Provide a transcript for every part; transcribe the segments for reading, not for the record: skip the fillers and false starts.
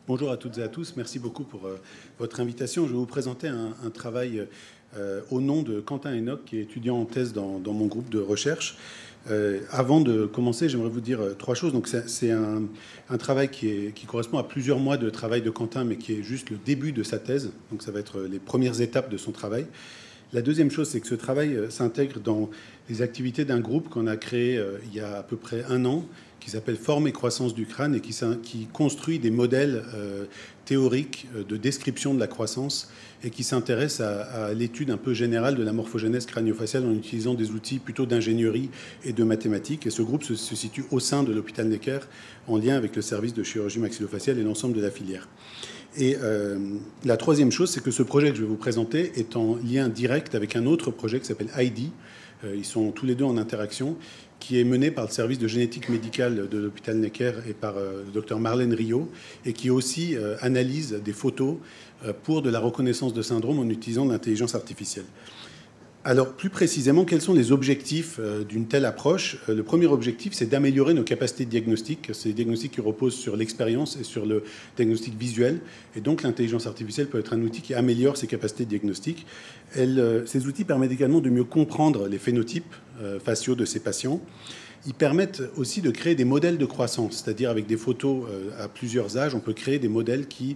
Bonjour à toutes et à tous. Merci beaucoup pour votre invitation. Je vais vous présenter un travail au nom de Quentin Enoch, qui est étudiant en thèse dans mon groupe de recherche. Avant de commencer, j'aimerais vous dire trois choses. Donc, c'est un travail qui correspond à plusieurs mois de travail de Quentin, mais qui est juste le début de sa thèse. Donc, ça va être les premières étapes de son travail. La deuxième chose, c'est que ce travail s'intègre dans les activités d'un groupe qu'on a créé il y a à peu près un an, qui s'appelle Forme et croissance du crâne et qui construit des modèles théoriques de description de la croissance et qui s'intéresse à l'étude un peu générale de la morphogénèse crânio-faciale en utilisant des outils plutôt d'ingénierie et de mathématiques. Et ce groupe se situe au sein de l'hôpital Necker en lien avec le service de chirurgie maxillofaciale et l'ensemble de la filière. Et la troisième chose, c'est que ce projet que je vais vous présenter est en lien direct avec un autre projet qui s'appelle HEIDI. Ils sont tous les deux en interaction, qui est mené par le service de génétique médicale de l'hôpital Necker et par le docteur Marlène Riot, et qui aussi analyse des photos pour de la reconnaissance de syndrome en utilisant de l'intelligence artificielle. Alors, plus précisément, quels sont les objectifs d'une telle approche? Le premier objectif, c'est d'améliorer nos capacités de diagnostic. C'est des diagnostics qui reposent sur l'expérience et sur le diagnostic visuel. Et donc, l'intelligence artificielle peut être un outil qui améliore ces capacités de diagnostic. Ces outils permettent également de mieux comprendre les phénotypes faciaux de ces patients. Ils permettent aussi de créer des modèles de croissance, c'est-à-dire avec des photos à plusieurs âges, on peut créer des modèles qui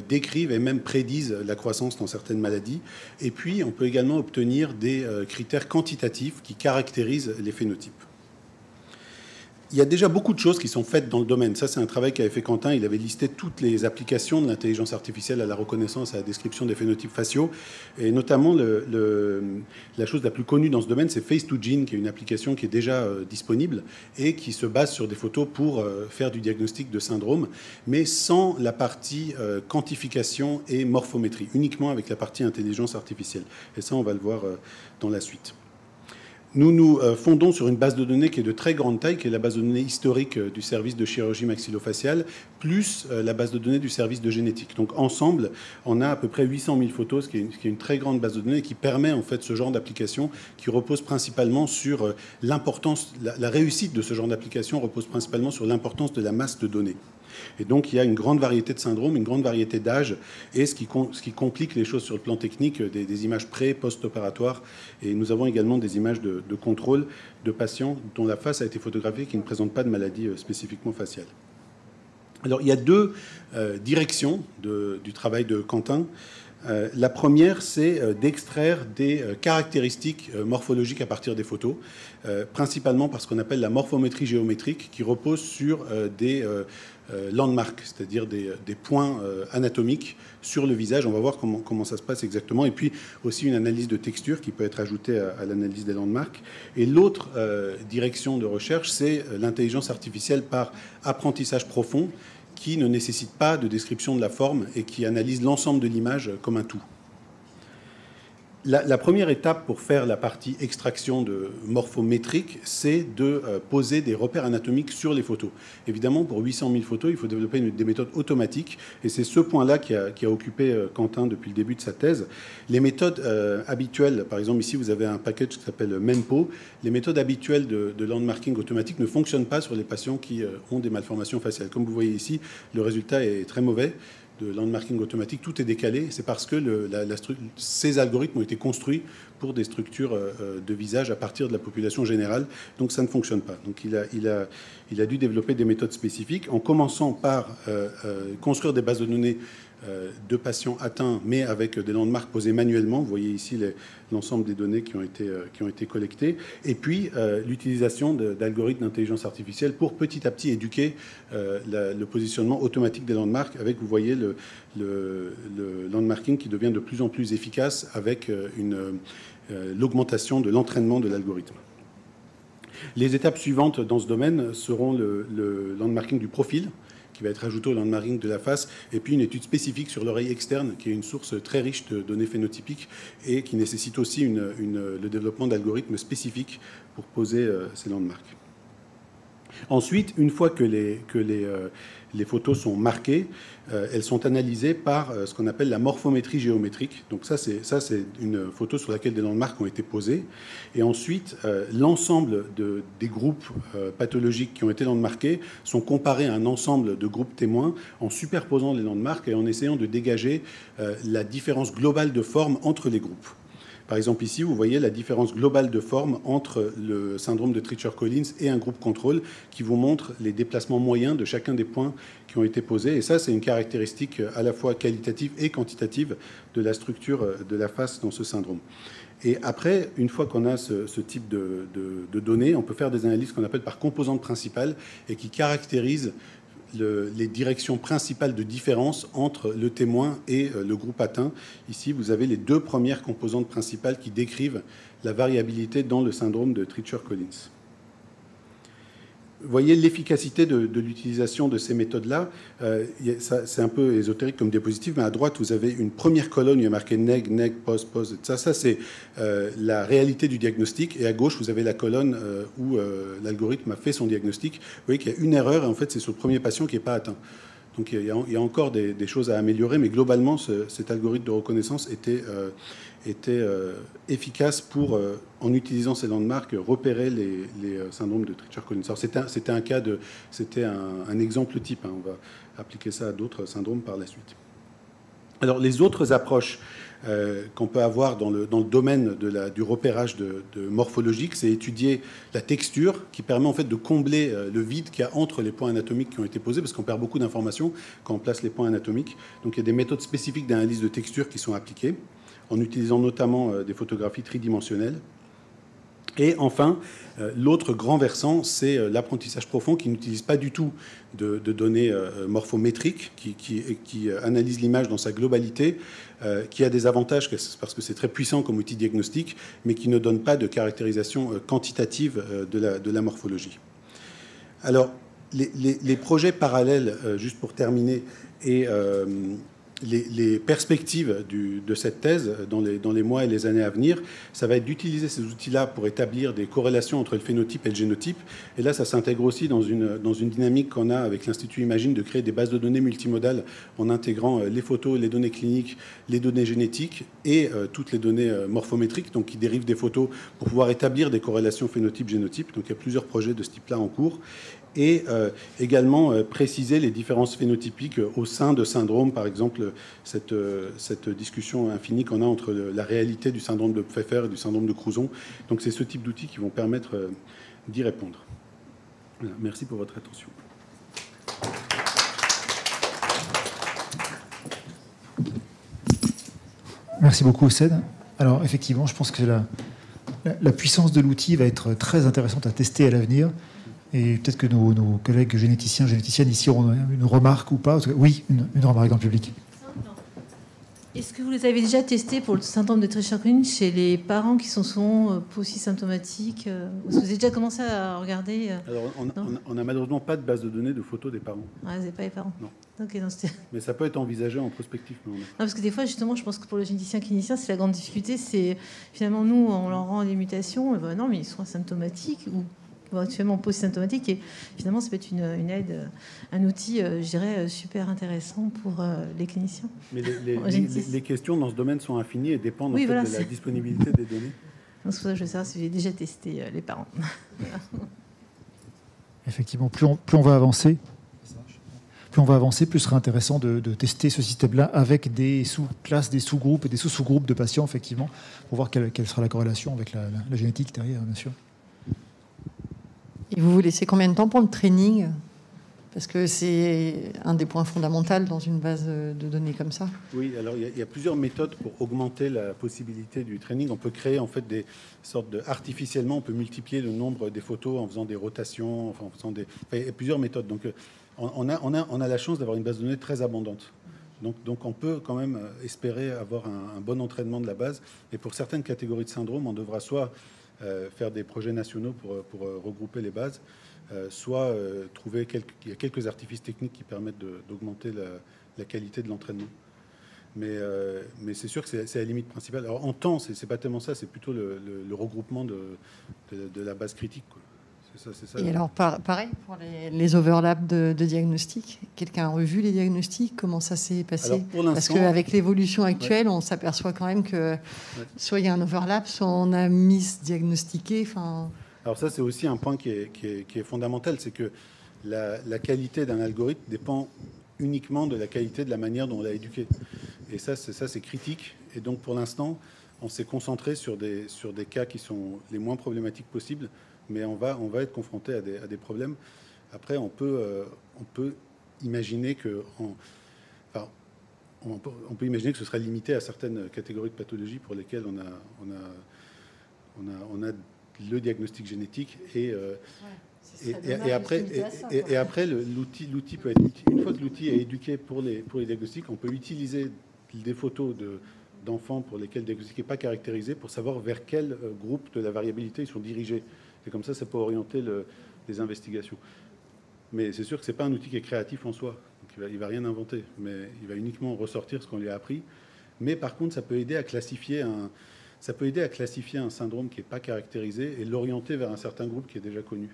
décrivent et même prédisent la croissance dans certaines maladies. Et puis, on peut également obtenir des critères quantitatifs qui caractérisent les phénotypes. Il y a déjà beaucoup de choses qui sont faites dans le domaine. Ça, c'est un travail qu'avait fait Quentin. Il avait listé toutes les applications de l'intelligence artificielle à la reconnaissance, à la description des phénotypes faciaux. Et notamment, la chose la plus connue dans ce domaine, c'est Face2Gene, qui est une application qui est déjà disponible et qui se base sur des photos pour faire du diagnostic de syndrome, mais sans la partie quantification et morphométrie, uniquement avec la partie intelligence artificielle. Et ça, on va le voir dans la suite. Nous nous fondons sur une base de données qui est de très grande taille, qui est la base de données historique du service de chirurgie maxillofaciale, plus la base de données du service de génétique. Donc ensemble, on a à peu près 800 000 photos, ce qui est une très grande base de données qui permet en fait ce genre d'application qui repose principalement sur l'importance, la réussite de ce genre d'application repose principalement sur l'importance de la masse de données. Et donc, il y a une grande variété de syndromes, une grande variété d'âges, et ce qui complique les choses sur le plan technique, des images pré- post-opératoires. Et nous avons également des images de contrôle de patients dont la face a été photographiée qui ne présentent pas de maladie spécifiquement faciale. Alors, il y a deux directions du travail de Quentin. La première, c'est d'extraire des caractéristiques morphologiques à partir des photos, principalement par ce qu'on appelle la morphométrie géométrique, qui repose sur des landmarks, c'est-à-dire des points anatomiques sur le visage. On va voir comment ça se passe exactement. Et puis aussi une analyse de texture qui peut être ajoutée à l'analyse des landmarks. Et l'autre direction de recherche, c'est l'intelligence artificielle par apprentissage profond, qui ne nécessite pas de description de la forme et qui analyse l'ensemble de l'image comme un tout. La première étape pour faire la partie extraction de morphométrique, c'est de poser des repères anatomiques sur les photos. Évidemment, pour 800 000 photos, il faut développer des méthodes automatiques, et c'est ce point-là qui a occupé Quentin depuis le début de sa thèse. Les méthodes habituelles, par exemple ici vous avez un package qui s'appelle Mempo, les méthodes habituelles de landmarking automatique ne fonctionnent pas sur les patients qui ont des malformations faciales. Comme vous voyez ici, le résultat est très mauvais. De landmarking automatique, tout est décalé. C'est parce que ces algorithmes ont été construits pour des structures de visage à partir de la population générale. Donc ça ne fonctionne pas. Donc il a dû développer des méthodes spécifiques en commençant par construire des bases de données de patients atteints, mais avec des landmarks posés manuellement. Vous voyez ici l'ensemble des données qui ont été collectées. Et puis, l'utilisation d'algorithmes d'intelligence artificielle pour petit à petit éduquer le positionnement automatique des landmarks avec, vous voyez, le landmarking qui devient de plus en plus efficace avec l'augmentation de l'entraînement de l'algorithme. Les étapes suivantes dans ce domaine seront le landmarking du profil, qui va être ajouté au landmarking de la face, et puis une étude spécifique sur l'oreille externe, qui est une source très riche de données phénotypiques et qui nécessite aussi le développement d'algorithmes spécifiques pour poser ces landmarks. Ensuite, une fois que les photos sont marquées, elles sont analysées par ce qu'on appelle la morphométrie géométrique. Donc ça, c'est une photo sur laquelle des noms de marque ont été posés. Et ensuite, l'ensemble des groupes pathologiques qui ont été noms de marqués sont comparés à un ensemble de groupes témoins en superposant les noms de marque et en essayant de dégager la différence globale de forme entre les groupes. Par exemple, ici, vous voyez la différence globale de forme entre le syndrome de Treacher-Collins et un groupe contrôle qui vous montre les déplacements moyens de chacun des points qui ont été posés. Et ça, c'est une caractéristique à la fois qualitative et quantitative de la structure de la face dans ce syndrome. Et après, une fois qu'on a ce type de données, on peut faire des analyses qu'on appelle par composantes principales et qui caractérisent les directions principales de différence entre le témoin et le groupe atteint. Ici, vous avez les deux premières composantes principales qui décrivent la variabilité dans le syndrome de Treacher-Collins. Vous voyez l'efficacité de l'utilisation de ces méthodes-là. C'est un peu ésotérique comme diapositive, mais à droite, vous avez une première colonne où il y a marqué neg, neg, pos, pos. Ça c'est la réalité du diagnostic. Et à gauche, vous avez la colonne où l'algorithme a fait son diagnostic. Vous voyez qu'il y a une erreur, et en fait, c'est sur le premier patient qui n'est pas atteint. Donc il y a encore des choses à améliorer, mais globalement, cet algorithme de reconnaissance était efficace pour, en utilisant ces landmarks, repérer les syndromes de Treacher-Collins. Alors c'était un exemple type. Hein. On va appliquer ça à d'autres syndromes par la suite. Alors les autres approches qu'on peut avoir dans le domaine du repérage morphologique, c'est étudier la texture qui permet en fait de combler le vide qu'il y a entre les points anatomiques qui ont été posés, parce qu'on perd beaucoup d'informations quand on place les points anatomiques. Donc il y a des méthodes spécifiques d'analyse de texture qui sont appliquées, en utilisant notamment des photographies tridimensionnelles. Et enfin, l'autre grand versant, c'est l'apprentissage profond qui n'utilise pas du tout de données morphométriques, qui analyse l'image dans sa globalité, qui a des avantages parce que c'est très puissant comme outil diagnostique, mais qui ne donne pas de caractérisation quantitative de la morphologie. Alors, les projets parallèles, juste pour terminer, et les perspectives de cette thèse dans les mois et les années à venir, ça va être d'utiliser ces outils-là pour établir des corrélations entre le phénotype et le génotype. Et là, ça s'intègre aussi dans une dynamique qu'on a avec l'Institut Imagine de créer des bases de données multimodales en intégrant les photos, les données cliniques, les données génétiques et toutes les données morphométriques, donc qui dérivent des photos pour pouvoir établir des corrélations phénotype-génotype. Donc il y a plusieurs projets de ce type-là en cours. Et également préciser les différences phénotypiques au sein de syndromes, par exemple cette discussion infinie qu'on a entre la réalité du syndrome de Pfeiffer et du syndrome de Crouzon. Donc c'est ce type d'outils qui vont permettre d'y répondre. Voilà, merci pour votre attention. Merci beaucoup, Ced. Alors effectivement, je pense que la puissance de l'outil va être très intéressante à tester à l'avenir. Et peut-être que nos collègues généticiennes ici auront une remarque ou pas. Oui, une remarque dans le public. Est-ce que vous les avez déjà testés pour le syndrome de Treacher-Collins chez les parents qui sont souvent polysymptomatiques? Vous avez déjà commencé à regarder Alors, on n'a malheureusement pas de base de données de photos des parents. Ah, vous n'avez pas les parents? Non. Okay, non, mais ça peut être envisagé en prospectif. Non, parce que des fois, justement, je pense que pour le généticien clinicien, c'est la grande difficulté. C'est finalement, nous, on leur rend des mutations. Et ben, non, mais ils sont asymptomatiques ou actuellement post-symptomatique, et finalement ça peut être une aide, un outil, je dirais, super intéressant pour les cliniciens. Mais les questions dans ce domaine sont infinies et dépendent oui, en fait, voilà, de la disponibilité des données. C'est pour ça que je veux savoir si j'ai déjà testé les parents. Effectivement, plus on va avancer, plus ce sera intéressant de tester ce système-là avec des sous-classes, des sous-groupes et des sous-groupes de patients, effectivement, pour voir quelle sera la corrélation avec la génétique derrière, bien sûr. Et vous vous laissez combien de temps pour le training? Parce que c'est un des points fondamentaux dans une base de données comme ça. Oui, alors il y a plusieurs méthodes pour augmenter la possibilité du training. On peut créer en fait des sortes de... Artificiellement, on peut multiplier le nombre des photos en faisant des rotations, enfin, en faisant des... Enfin, il y a plusieurs méthodes. Donc on a la chance d'avoir une base de données très abondante. Donc on peut quand même espérer avoir un bon entraînement de la base. Et pour certaines catégories de syndromes, on devra soit faire des projets nationaux pour regrouper les bases, soit trouver il y a quelques artifices techniques qui permettent d'augmenter la qualité de l'entraînement. Mais c'est sûr que c'est la limite principale. Alors en temps, c'est pas tellement ça, c'est plutôt le regroupement de la base critique, quoi. C'est ça. Et alors, pareil, pour les overlaps de diagnostic, quelqu'un a revu les diagnostics? Comment ça s'est passé? Parce qu'avec l'évolution actuelle, on s'aperçoit quand même que soit il y a un overlap, soit on a misdiagnostiqué. Alors ça, c'est aussi un point qui est fondamental, c'est que la qualité d'un algorithme dépend uniquement de la qualité de la manière dont on l'a éduqué. Et ça, c'est critique. Et donc, pour l'instant, on s'est concentré sur des cas qui sont les moins problématiques possibles, mais on va être confronté à des problèmes. Après, on peut imaginer que on peut imaginer que ce sera limité à certaines catégories de pathologies pour lesquelles on a le diagnostic génétique et après l'outil peut être une fois que l'outil est éduqué pour les diagnostics, on peut utiliser des photos d'enfants pour lesquels le diagnostic n'est pas caractérisé pour savoir vers quel groupe de la variabilité ils sont dirigés. Et comme ça peut orienter les investigations. Mais c'est sûr que ce n'est pas un outil qui est créatif en soi. Donc il ne va rien inventer, mais il va uniquement ressortir ce qu'on lui a appris. Mais par contre, ça peut aider à classifier un syndrome qui n'est pas caractérisé et l'orienter vers un certain groupe qui est déjà connu.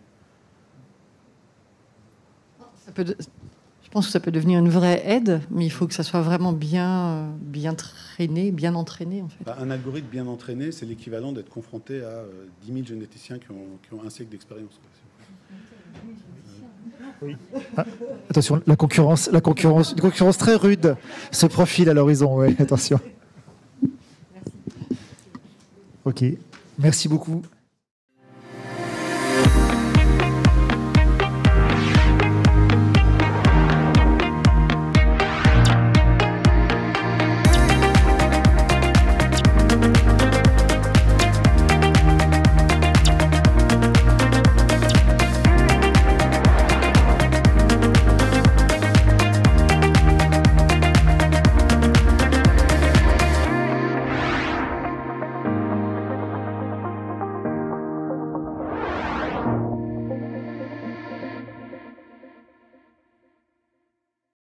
Je pense que ça peut devenir une vraie aide, mais il faut que ça soit vraiment bien traîné, bien entraîné, en fait. Un algorithme bien entraîné, c'est l'équivalent d'être confronté à 10 000 généticiens qui ont un siècle d'expérience. Oui. Attention, la concurrence très rude se profile à l'horizon. Ouais, attention. Merci. Ok, merci beaucoup.